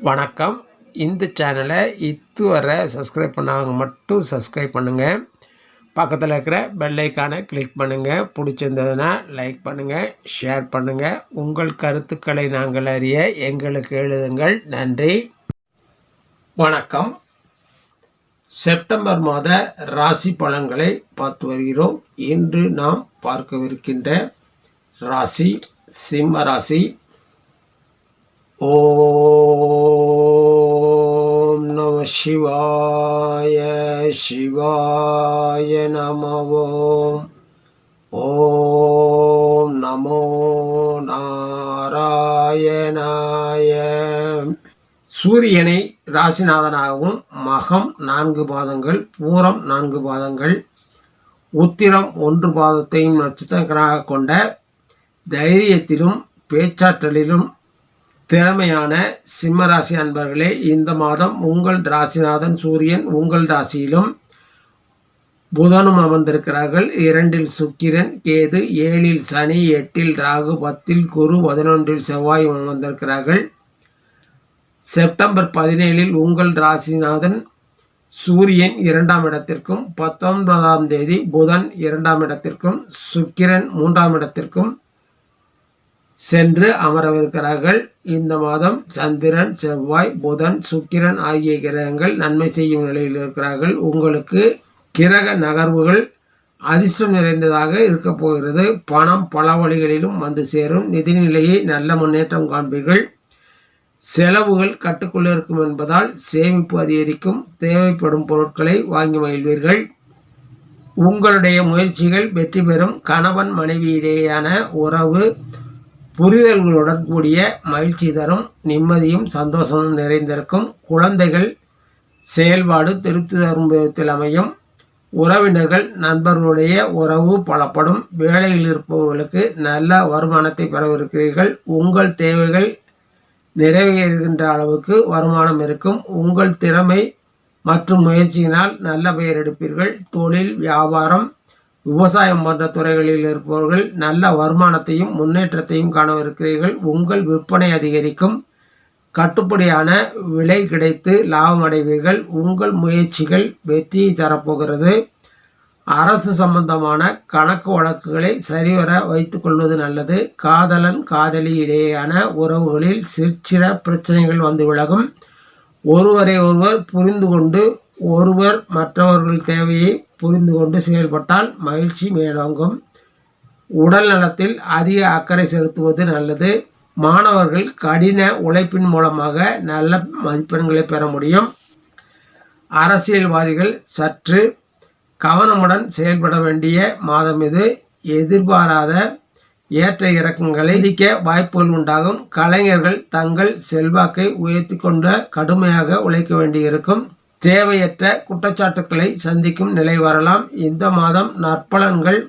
வணக்கம். இந்த சேனலை இதுவரை சப்ஸ்கிரைப் பண்ணாங்க மட்டும் சப்ஸ்கிரைப் பண்ணுங்கள். பக்கத்தில் இருக்கிற பெல் ஐக்கானை கிளிக் பண்ணுங்கள். பிடிச்சிருந்ததுன்னா லைக் பண்ணுங்கள், ஷேர் பண்ணுங்கள். உங்கள் கருத்துக்களை நாங்கள் அறிய எங்களுக்கு எழுதுங்கள். நன்றி. வணக்கம். செப்டம்பர் மாத ராசி பலன்களை பார்த்து வருகிறோம். இன்று நாம் பார்க்கவிருக்கின்ற ராசி சிம்ம ராசி. ஓம் நம சிவாய சிவாய நமவோம். ஓம் நமோ நாராயணாய. சூரியனை ராசிநாதனாகவும் மகம் 4 பாதங்கள், பூரம் 4 பாதங்கள், உத்திரம் 1 பாதத்தையும் நட்சத்திரங்களாக கொண்ட தைரியத்திலும் பேச்சாற்றலிலும் திறமையான சிம்மராசி அன்பர்களே, இந்த மாதம் உங்கள் ராசிநாதன் சூரியன் உங்கள் ராசியிலும் புதனும் அமர்ந்திருக்கிறார்கள். 2இல் சுக்கிரன், கேது, 7இல் சனி, 8இல் ராகு, 10இல் குரு, 11இல் செவ்வாய் அமர்ந்திருக்கிறார்கள். செப்டம்பர் 17இல் உங்கள் ராசிநாதன் சூரியன் 2ஆம் இடத்திற்கும், 19ஆம் தேதி புதன் 2ஆம் இடத்திற்கும், சுக்கிரன் 3ஆம் இடத்திற்கும் சென்று அமரவிருக்கிறார்கள். இந்த மாதம் சந்திரன், செவ்வாய், புதன், சுக்கிரன் ஆகிய கிரகங்கள் நன்மை செய்யும் நிலையில் இருக்கிறார்கள். உங்களுக்கு கிரக நகர்வுகள் அதிர்ஷ்டம் நிறைந்ததாக இருக்க போகிறது. பணம் பல வழிகளிலும் வந்து சேரும். நிதிநிலையை நல்ல முன்னேற்றம் காண்பீர்கள். செலவுகள் கட்டுக்குள் இருக்கும் என்பதால் சேமிப்பு அதிகரிக்கும். தேவைப்படும் பொருட்களை வாங்கி மகிழ்வீர்கள். உங்களுடைய முயற்சிகள் வெற்றி பெறும். கணவன் மனைவி இடையேயான உறவு புரிதல்களுடன் கூடிய மகிழ்ச்சி தரும். நிம்மதியும் சந்தோஷமும் நிறைந்திருக்கும். குழந்தைகள் செயல்பாடு திருப்தி தரும் விதத்தில் அமையும். உறவினர்கள் நண்பர்களுடைய உறவு பலப்படும். வேலையில் இருப்பவர்களுக்கு நல்ல வருமானத்தை பெறவிருக்கிறீர்கள். உங்கள் தேவைகள் நிறைவேறுகின்ற அளவுக்கு வருமானம் இருக்கும். உங்கள் திறமை மற்றும் முயற்சியினால் நல்ல பெயர் எடுப்பீர்கள். தொழில், வியாபாரம், விவசாயம் போன்ற துறைகளில் இருப்பவர்கள் நல்ல வருமானத்தையும் முன்னேற்றத்தையும் காணவிருக்கிறீர்கள். உங்கள் விற்பனை அதிகரிக்கும். கட்டுப்படியான விலை கிடைத்து லாபம் அடைவீர்கள். உங்கள் முயற்சிகள் வெற்றியை தரப்போகிறது. அரசு சம்பந்தமான கணக்கு வழக்குகளை சரிவர வைத்து கொள்வது நல்லது. காதலன் காதலி இடையேயான உறவுகளில் சிற்சிற பிரச்சனைகள் வந்து விலகும். ஒருவரை ஒருவர் புரிந்து கொண்டு ஒருவர் மற்றவர்கள் தேவையை புரிந்து கொண்டு செயல்பட்டால் மகிழ்ச்சி மேலோங்கும். உடல் நலத்தில் அதிக அக்கறை செலுத்துவது நல்லது. மாணவர்கள் கடின உழைப்பின் மூலமாக நல்ல மதிப்பெண்களை பெற முடியும். அரசியல்வாதிகள் சற்று கவனமுடன் செயல்பட வேண்டிய மாதம் இது. எதிர்பாராத ஏற்ற இறக்கங்களை சந்திக்க வாய்ப்புகள் உண்டாகும். கலைஞர்கள் தங்கள் செல்வாக்கை உயர்த்தி கொண்டு கடுமையாக உழைக்க வேண்டியிருக்கும். தேவையற்ற குற்றச்சாட்டுக்களை சந்திக்கும் நிலை வரலாம். இந்த மாதம் நற்பலன்கள்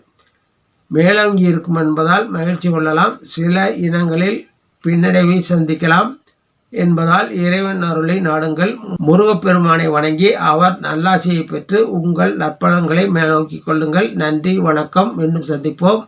மேலோங்கி இருக்கும் என்பதால் மகிழ்ச்சி கொள்ளலாம். சில இனங்களில் பின்னடைவை சந்திக்கலாம் என்பதால் இறைவன் அருளை நாடுங்கள். முருகப்பெருமானை வணங்கி அவர் நல்லாசியை பெற்று உங்கள் நற்பலன்களை மேலோக்கி கொள்ளுங்கள். நன்றி, வணக்கம். மீண்டும் சந்திப்போம்.